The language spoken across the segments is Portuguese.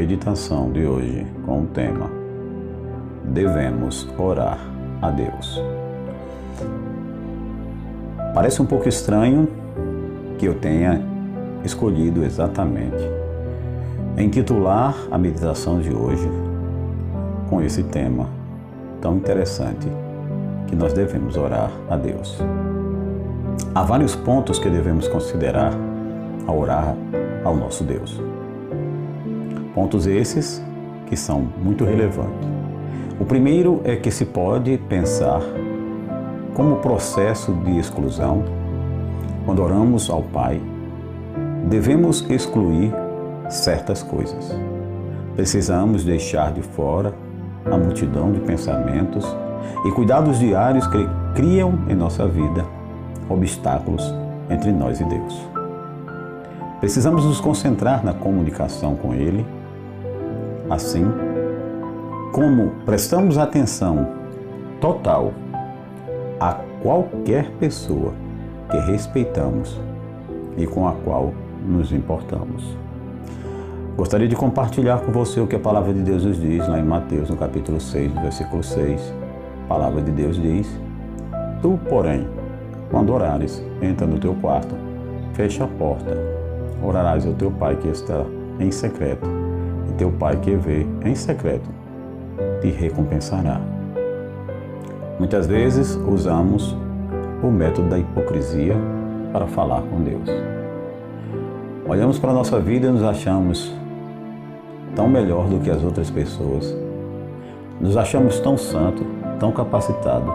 meditação de hoje com o tema Devemos orar a Deus. Parece um pouco estranho que eu tenha escolhido exatamente intitular a meditação de hoje com esse tema tão interessante, que nós devemos orar a Deus. Há vários pontos que devemos considerar ao orar ao nosso Deus. Pontos esses que são muito relevantes. O primeiro é que se pode pensar como processo de exclusão. Quando oramos ao Pai, devemos excluir certas coisas. Precisamos deixar de fora a multidão de pensamentos e cuidados diários que criam em nossa vida obstáculos entre nós e Deus. Precisamos nos concentrar na comunicação com Ele. Assim como prestamos atenção total a qualquer pessoa que respeitamos e com a qual nos importamos. Gostaria de compartilhar com você o que a palavra de Deus nos diz lá em Mateus, no capítulo 6, versículo 6. A palavra de Deus diz: Tu, porém, quando orares, entra no teu quarto, fecha a porta, orarás ao teu Pai que está em secreto, e teu Pai que vê em secreto te recompensará. Muitas vezes usamos o método da hipocrisia para falar com Deus. Olhamos para a nossa vida e nos achamos tão melhor do que as outras pessoas. Nos achamos tão santo, tão capacitado,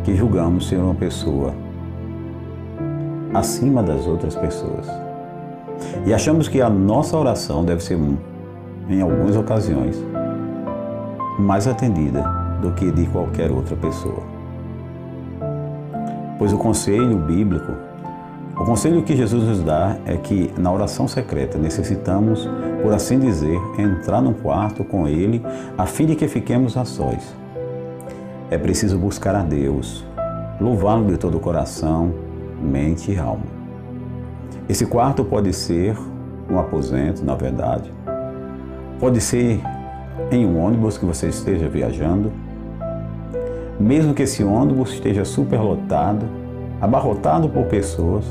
que julgamos ser uma pessoa acima das outras pessoas. E achamos que a nossa oração deve ser, em algumas ocasiões, mais atendida do que de qualquer outra pessoa. Pois o conselho bíblico, o conselho que Jesus nos dá é que na oração secreta necessitamos, por assim dizer, entrar num quarto com Ele a fim de que fiquemos a sós. É preciso buscar a Deus, louvá-lo de todo o coração, mente e alma. Esse quarto pode ser um aposento, na verdade. Pode ser em um ônibus que você esteja viajando. Mesmo que esse ônibus esteja superlotado, abarrotado por pessoas,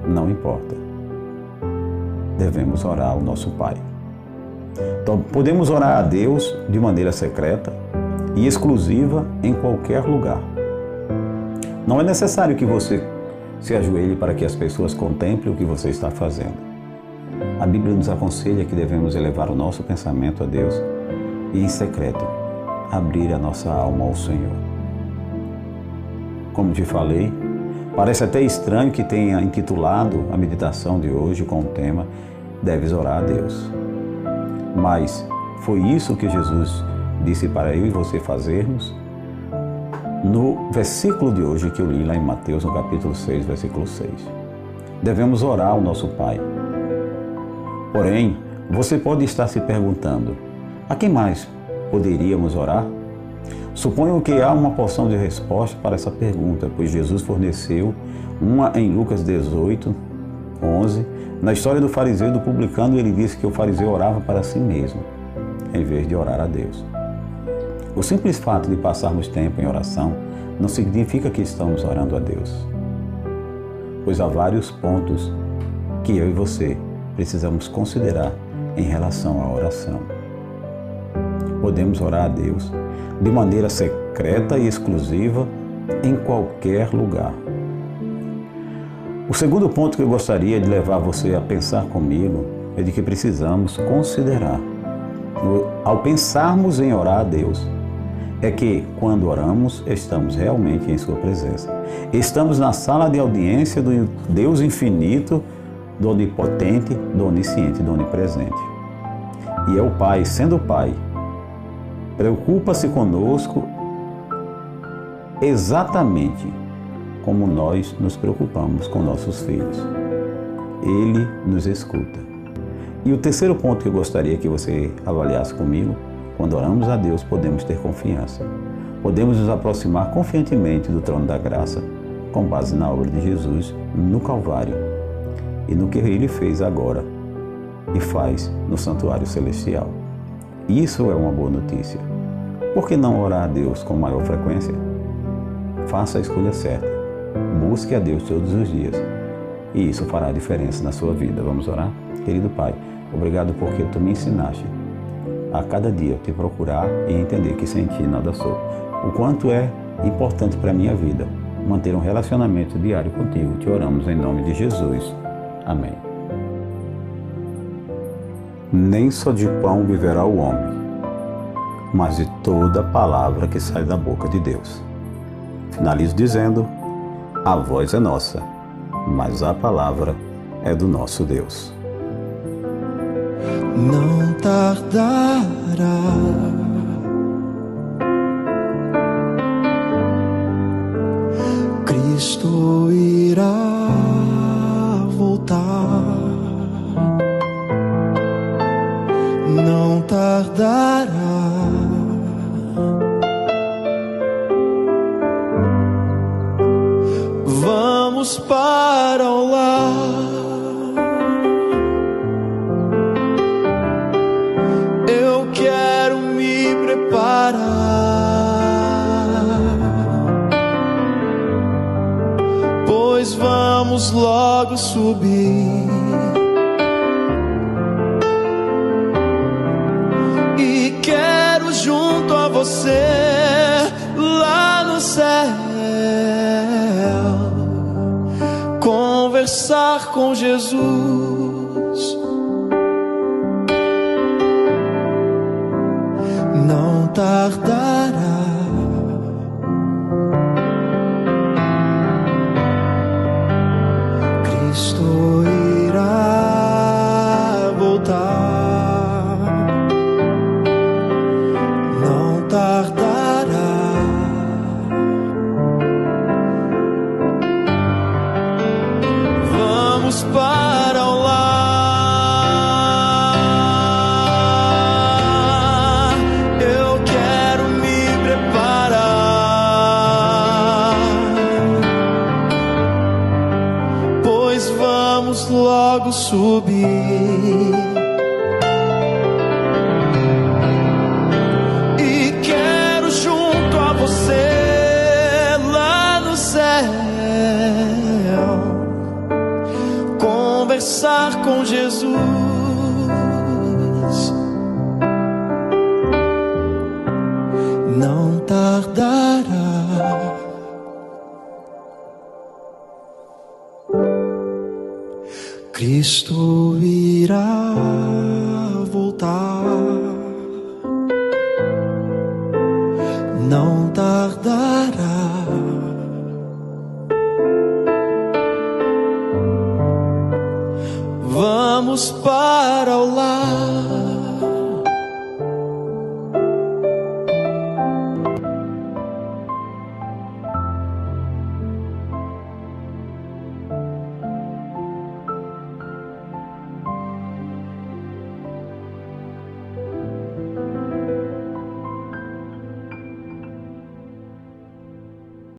não importa. Devemos orar ao nosso Pai. Então, podemos orar a Deus de maneira secreta e exclusiva em qualquer lugar. Não é necessário que você se ajoelhe para que as pessoas contemplem o que você está fazendo. A Bíblia nos aconselha que devemos elevar o nosso pensamento a Deus e, em secreto, abrir a nossa alma ao Senhor. Como te falei, parece até estranho que tenha intitulado a meditação de hoje com o tema Deves orar a Deus. Mas foi isso que Jesus disse para eu e você fazermos no versículo de hoje que eu li lá em Mateus, no capítulo 6, versículo 6. Devemos orar ao nosso Pai. Porém, você pode estar se perguntando: a quem mais poderíamos orar? Suponho que há uma porção de resposta para essa pergunta, pois Jesus forneceu uma em Lucas 18, 11. Na história do fariseu e do publicano, ele disse que o fariseu orava para si mesmo, em vez de orar a Deus. O simples fato de passarmos tempo em oração não significa que estamos orando a Deus, pois há vários pontos que eu e você precisamos considerar em relação à oração. Podemos orar a Deus de maneira secreta e exclusiva em qualquer lugar. O segundo ponto que eu gostaria de levar você a pensar comigo é de que precisamos considerar, ao pensarmos em orar a Deus, é que quando oramos, estamos realmente em Sua presença. Estamos na sala de audiência do Deus infinito, do onipotente, do onisciente, do onipresente. E é o Pai, sendo o Pai, preocupa-se conosco exatamente como nós nos preocupamos com nossos filhos. Ele nos escuta. E o terceiro ponto que eu gostaria que você avaliasse comigo: quando oramos a Deus, podemos ter confiança. Podemos nos aproximar confiantemente do trono da graça, com base na obra de Jesus no Calvário e no que Ele fez agora e faz no santuário celestial. Isso é uma boa notícia. Por que não orar a Deus com maior frequência? Faça a escolha certa. Busque a Deus todos os dias. E isso fará diferença na sua vida. Vamos orar? Querido Pai, obrigado porque Tu me ensinaste a cada dia te procurar e entender que sem Ti nada sou. O quanto é importante para a minha vida manter um relacionamento diário contigo. Te oramos em nome de Jesus. Amém. Nem só de pão viverá o homem, mas de toda palavra que sai da boca de Deus. Finalizo dizendo: a voz é nossa, mas a palavra é do nosso Deus. Não tardará, Cristo irá voltar. Não tardará, vamos para o lar. Eu quero me preparar, pois vamos logo subir. E quero junto a você lá no céu conversar com Jesus. Não tardará, Cristo irá voltar. Não tardará, vamos para o lar. Eu quero me preparar, pois vamos logo subir. E quero junto a você lá no céu conversar com Jesus. Não tardará, Cristo irá voltar. Não tardará, vamos para o lar.